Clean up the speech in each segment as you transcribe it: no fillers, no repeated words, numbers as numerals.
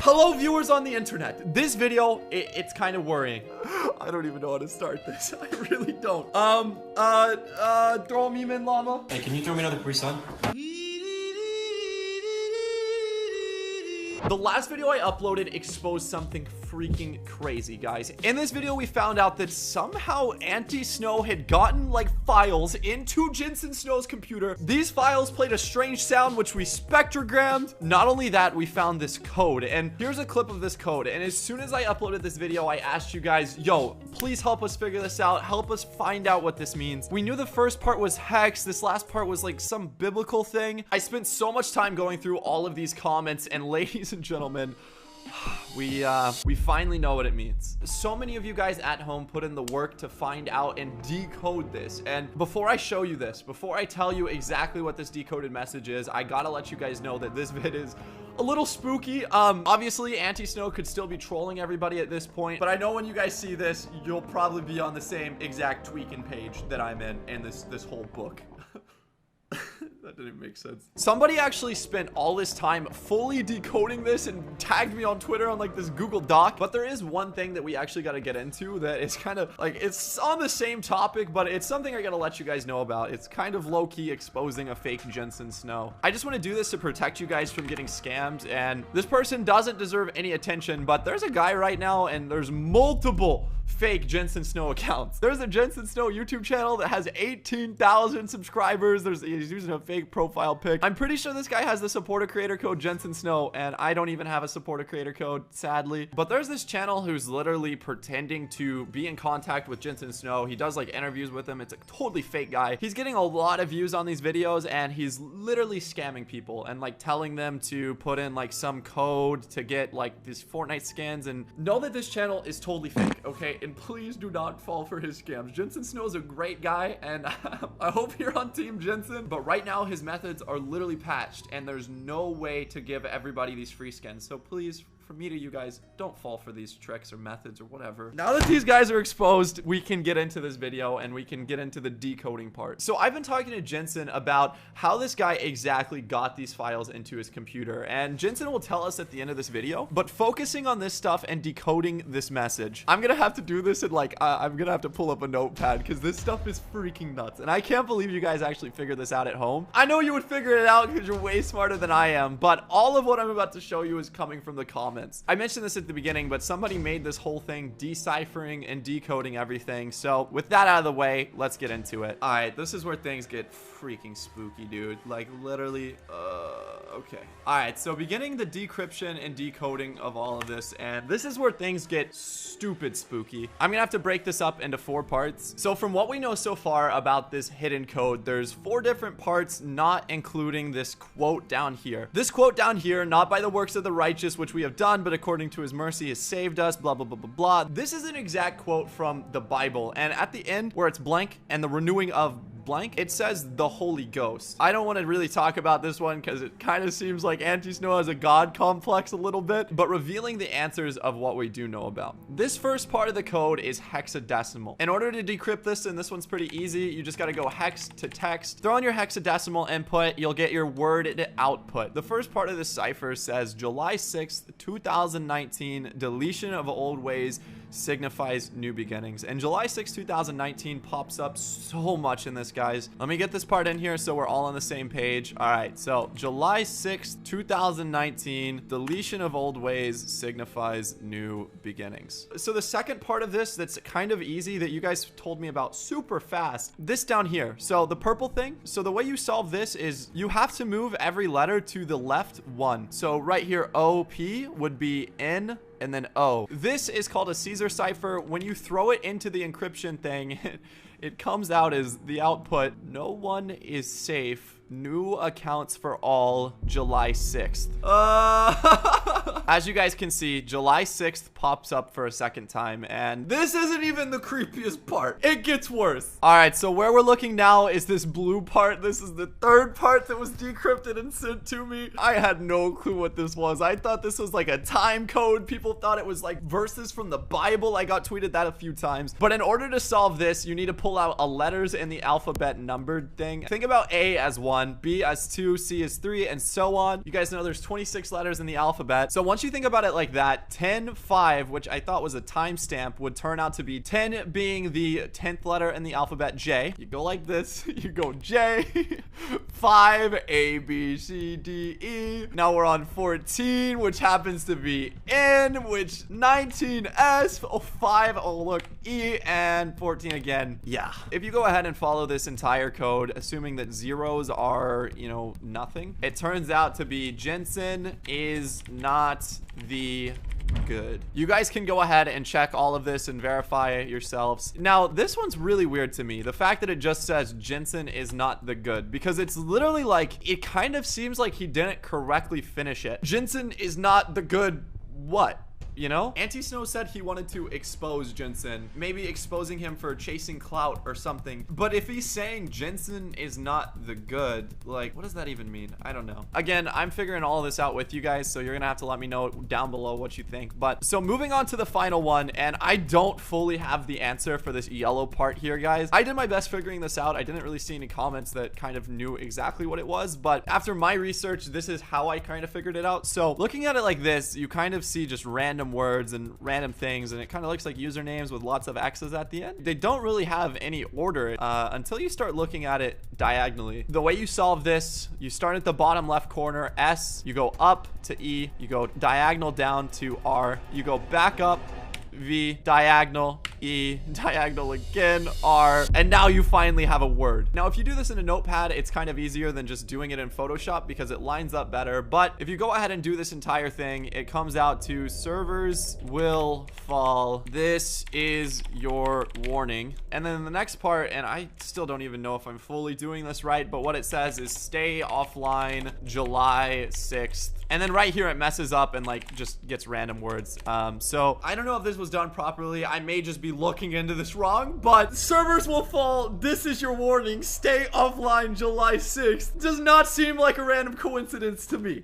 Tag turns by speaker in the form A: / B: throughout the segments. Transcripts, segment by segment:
A: Hello, viewers on the internet. This video, it's kind of worrying. I don't even know how to start this. I really don't. Throw a meme in, llama.
B: Hey, can you throw me another pre-sun?
A: The last video I uploaded exposed something freaking crazy, guys. In this video, we found out that somehow Auntie Snow had gotten, like, files into Jensen Snow's computer. These files played a strange sound, which we spectrogrammed. Not only that, we found this code, and here's a clip of this code. And as soon as I uploaded this video, I asked you guys, yo, please help us figure this out. Help us find out what this means. We knew the first part was hex. This last part was, like, some biblical thing. I spent so much time going through all of these comments, and ladies and gentlemen, we finally know what it means. So many of you guys at home put in the work to find out and decode this. And before I show you this, before I tell you exactly what this decoded message is, I gotta let you guys know that this vid is a little spooky. Obviously, Auntie Snow could still be trolling everybody at this point, but I know when you guys see this, you'll probably be on the same exact tweaking page that I'm in this whole book. That didn't make sense. Somebody actually spent all this time fully decoding this and tagged me on Twitter on like this Google Doc. But there is one thing that we actually got to get into that is kind of like, it's on the same topic, but it's something I got to let you guys know about. It's kind of low-key exposing a fake Jensen Snow. I just want to do this to protect you guys from getting scammed, and this person doesn't deserve any attention, but there's a guy right now and there's multiple fake Jensen Snow accounts. There's a Jensen Snow YouTube channel that has 18,000 subscribers. He's using a fake profile pic. I'm pretty sure this guy has the supporter creator code Jensen Snow, and I don't even have a supporter creator code, sadly. But there's this channel who's literally pretending to be in contact with Jensen Snow. He does like interviews with him. It's a totally fake guy. He's getting a lot of views on these videos, and he's literally scamming people and like telling them to put in like some code to get like these Fortnite skins. And know that this channel is totally fake, okay? And please do not fall for his scams. Jensen Snow is a great guy, and I hope you're on Team Jensen. But right now, his methods are literally patched, and there's no way to give everybody these free skins. So please, from me to you guys, don't fall for these tricks or methods or whatever. Now that these guys are exposed, we can get into this video and we can get into the decoding part. So I've been talking to Jensen about how this guy exactly got these files into his computer, and Jensen will tell us at the end of this video. But focusing on this stuff and decoding this message, I'm gonna have to do this in like, I'm gonna have to pull up a notepad because this stuff is freaking nuts. And I can't believe you guys actually figured this out at home. I know you would figure it out because you're way smarter than I am, but all of what I'm about to show you is coming from the comments. I mentioned this at the beginning, but somebody made this whole thing deciphering and decoding everything. So with that out of the way, let's get into it. All right, this is where things get freaking spooky, dude. Like literally, okay. All right, so beginning the decryption and decoding of all of this, and this is where things get stupid spooky. I'm gonna have to break this up into 4 parts. So from what we know so far about this hidden code, there's 4 different parts, not including this quote down here. This quote down here, not by the works of the righteous, which we have done, but according to his mercy has saved us, blah, blah, blah, blah, blah. This is an exact quote from the Bible. And at the end, where it's blank and the renewing of blank, it says the Holy Ghost. I don't want to really talk about this one because it kind of seems like Auntie Snow has a God complex a little bit, but revealing the answers of what we do know about. This first part of the code is hexadecimal. In order to decrypt this, and this one's pretty easy, you just got to go hex to text, throw in your hexadecimal input, you'll get your word output. The first part of the cipher says July 6th, 2019, deletion of old ways signifies new beginnings. And July 6, 2019 pops up so much in this, guys. Let me get this part in here so we're all on the same page. All right, so July 6, 2019, deletion of old ways signifies new beginnings. So the second part of this that's kind of easy that you guys told me about super fast, this down here. So the purple thing, so the way you solve this is you have to move every letter to the left 1. So right here, OP would be N and then O. This is called a Caesar cipher. When you throw it into the encryption thing, it comes out as the output, no one is safe. New accounts for all, July 6th. As you guys can see, July 6th pops up for a second time, and this isn't even the creepiest part. It gets worse. All right, so where we're looking now is this blue part. This is the third part that was decrypted and sent to me. I had no clue what this was. I thought this was like a time code. People thought it was like verses from the Bible. I got tweeted that a few times. But in order to solve this, you need to pull out a letters in the alphabet numbered thing. Think about A as 1, B as 2, C as 3, and so on. You guys know there's 26 letters in the alphabet. So once once you think about it like that, 10-5, which I thought was a timestamp, would turn out to be 10 being the 10th letter in the alphabet J. You go like this, you go J, 5, A, B, C, D, E. Now we're on 14, which happens to be N, which 19, S, 5, oh look, E, and 14 again. Yeah. If you go ahead and follow this entire code, assuming that zeros are, you know, nothing, it turns out to be Jensen is not the good. You guys can go ahead and check all of this and verify it yourselves. Now, this one's really weird to me. The fact that it just says Jensen is not the good, because it's literally like, it kind of seems like he didn't correctly finish it. Jensen is not the good what? You know, Auntie Snow said he wanted to expose Jensen, maybe exposing him for chasing clout or something. But if he's saying Jensen is not the good, like, what does that even mean? I don't know. Again, I'm figuring all this out with you guys, so you're gonna have to let me know down below what you think. But so moving on to the final one, and I don't fully have the answer for this yellow part here, guys. I did my best figuring this out. I didn't really see any comments that kind of knew exactly what it was, but after my research, this is how I kind of figured it out. So looking at it like this, you kind of see just random words and random things, and it kind of looks like usernames with lots of X's at the end. They don't really have any order until you start looking at it diagonally. The way you solve this, you start at the bottom left corner, S, you go up to E, you go diagonal down to R, you go back up, V, diagonal, E, diagonal again, R, and now you finally have a word. Now, if you do this in a notepad, it's kind of easier than just doing it in Photoshop because it lines up better. But if you go ahead and do this entire thing, it comes out to servers will fall. This is your warning. And then the next part, and I still don't even know if I'm fully doing this right, but what it says is stay offline July 6th. And then right here, it messes up and like just gets random words. So I don't know if this was done properly. I may just be looking into this wrong, but servers will fall. This is your warning. Stay offline July 6th. Does not seem like a random coincidence to me.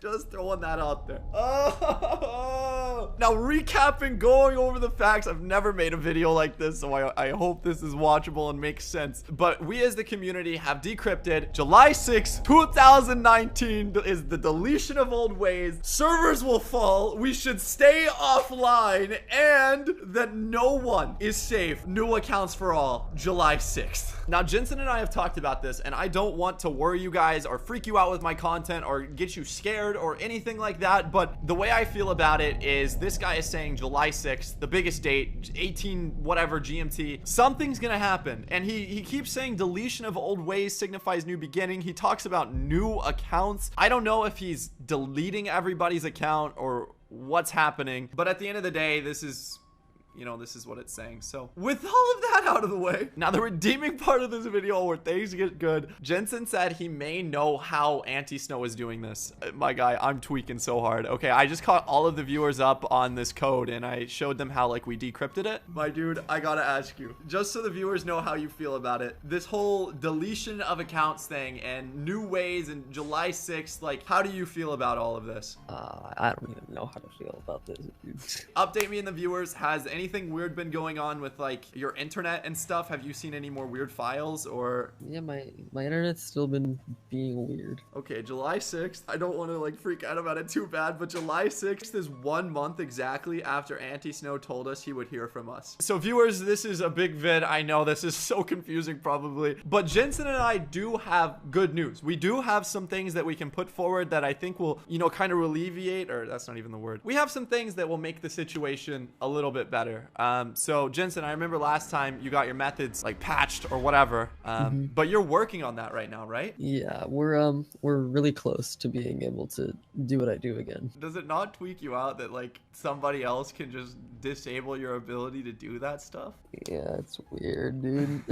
A: Just throwing that out there. Oh. Now recapping, going over the facts. I've never made a video like this, so I hope this is watchable and makes sense. But we as the community have decrypted July 6th, 2019 is the deletion of old ways. Servers will fall. We should stay offline, and that no one is safe. New accounts for all. July 6th. Now, Jensen and I have talked about this, and I don't want to worry you guys or freak you out with my content or get you scared or anything like that, but the way I feel about it is this guy is saying July 6th, the biggest date, 18 whatever GMT, something's gonna happen. And he keeps saying deletion of old ways signifies new beginning. He talks about new accounts. I don't know if he's deleting everybody's account or what's happening, but at the end of the day, this is, you know, this is what it's saying. So with all of that out of the way, now the redeeming part of this video where things get good, Jensen said he may know how Auntie Snow is doing this. My guy, I'm tweaking so hard. Okay, I just caught all of the viewers up on this code and I showed them how like we decrypted it. My dude, I gotta ask you, just so the viewers know how you feel about it, this whole deletion of accounts thing and new ways and July 6th, like how do you feel about all of this?
B: I don't even know how to feel about this.
A: Update me and the viewers. Has anything weird been going on with like your internet and stuff? Have you seen any more weird files or?
B: Yeah, my internet's still been being weird.
A: Okay, July 6th. I don't want to like freak out about it too bad, but July 6th is 1 month exactly after Auntie Snow told us he would hear from us. So viewers, this is a big vid. I know this is so confusing probably, but Jensen and I do have good news. We do have some things that we can put forward that I think will, you know, kind of alleviate, or that's not even the word. We have some things that will make the situation a little bit better. So Jensen, I remember last time you got your methods like patched or whatever, but you're working on that right now, right?
B: Yeah, we're really close to being able to do what I do again.
A: Does it not tweak you out that like somebody else can just disable your ability to do that stuff?
B: Yeah, it's weird, dude.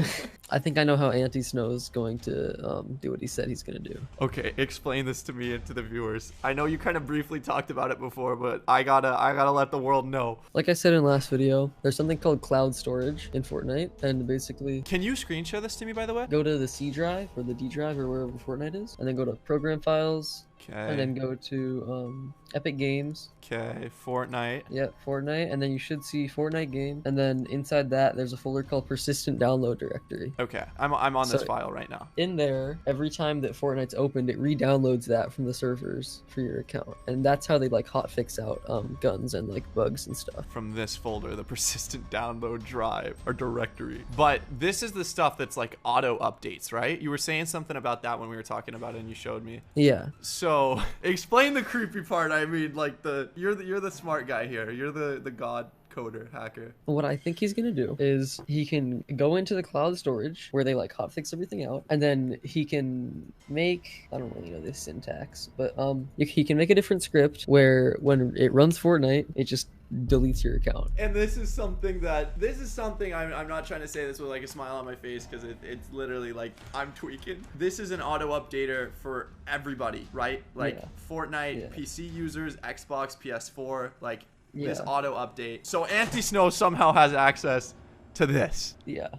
B: I think I know how Auntie Snow is going to do what he said he's gonna do.
A: Okay, explain this to me and to the viewers. I know you kind of briefly talked about it before, but I gotta let the world know.
B: Like I said in last video, there's something called cloud storage in Fortnite, and basically...
A: Can you screen share this to me, by the way?
B: Go to the C drive or the D drive or wherever Fortnite is, and then go to program files, and then
A: Okay.
B: go to Epic Games.
A: Okay. Fortnite.
B: Yeah, Fortnite, and then you should see Fortnite game, and then inside that there's a folder called persistent download directory.
A: Okay. I'm on this
B: So
A: file right now.
B: in there, every time that Fortnite's opened, it re-downloads that from the servers for your account, and that's how they like hotfix out guns and like bugs and stuff.
A: From this folder, the persistent download drive or directory. But this is the stuff that's like auto updates, right? You were saying something about that when we were talking about it and you showed me.
B: Yeah.
A: So explain the creepy part. I mean, like you're the smart guy here. You're the god coder hacker.
B: What I think he's gonna do is he can go into the cloud storage where they like hotfix everything out, and then he can make, I don't really know this syntax, but he can make a different script where when it runs Fortnite, it just deletes your account.
A: And this is something I'm not trying to say this with like a smile on my face, because it's literally like I'm tweaking. This is an auto updater for everybody, right? Like
B: Yeah.
A: Fortnite,
B: Yeah.
A: PC users, Xbox, PS4, like this
B: Yeah.
A: auto update. So Anti-Snow somehow has access to this.
B: Yeah.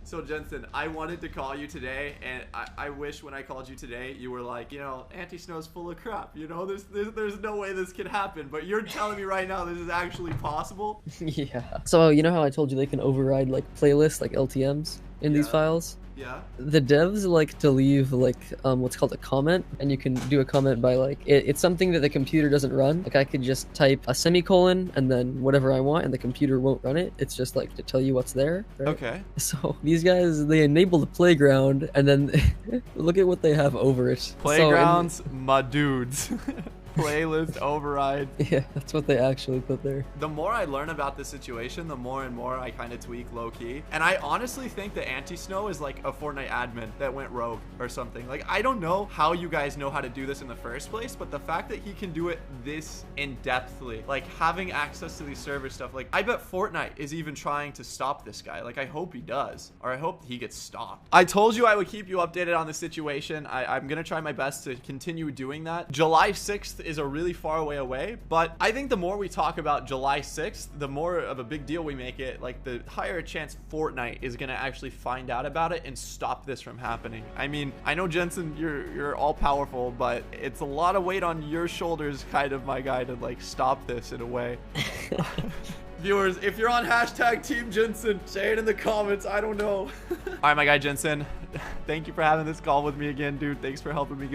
A: So Jensen, I wanted to call you today, and I wish when I called you today, you were like, you know, Anti-Snow's full of crap. You know, there's no way this can happen. But you're telling me right now this is actually possible.
B: Yeah. So you know how I told you they can override like playlists, like LTMs in these
A: Yeah.
B: files?
A: Yeah.
B: The devs like to leave like what's called a comment, and you can do a comment by like it's something that the computer doesn't run. Like I could just type a semicolon and then whatever I want, and the computer won't run it. It's just like to tell you what's there. Right?
A: Okay.
B: So these guys, they enable the playground, and then look at what they have over it.
A: Playgrounds, my dudes. Playlist override.
B: Yeah, that's what they actually put there.
A: The more I learn about the situation, the more and more I kind of tweak low-key. And I honestly think that Anti-Snow is like a Fortnite admin that went rogue or something. Like, I don't know how you guys know how to do this in the first place, but the fact that he can do it this in-depthly, like having access to these server stuff, like I bet Fortnite is even trying to stop this guy. Like, I hope he does, or I hope he gets stopped. I told you I would keep you updated on the situation. I'm gonna try my best to continue doing that. July 6th is a really far way away, but I think the more we talk about July 6th, the more of a big deal we make it, like the higher a chance Fortnite is gonna actually find out about it and stop this from happening. I mean, I know Jensen, you're all powerful, but it's a lot of weight on your shoulders, kind of, my guy, to like stop this in a way. Viewers, if you're on hashtag Team Jensen, say it in the comments. I don't know. All right, my guy Jensen, thank you for having this call with me again, dude. Thanks for helping me.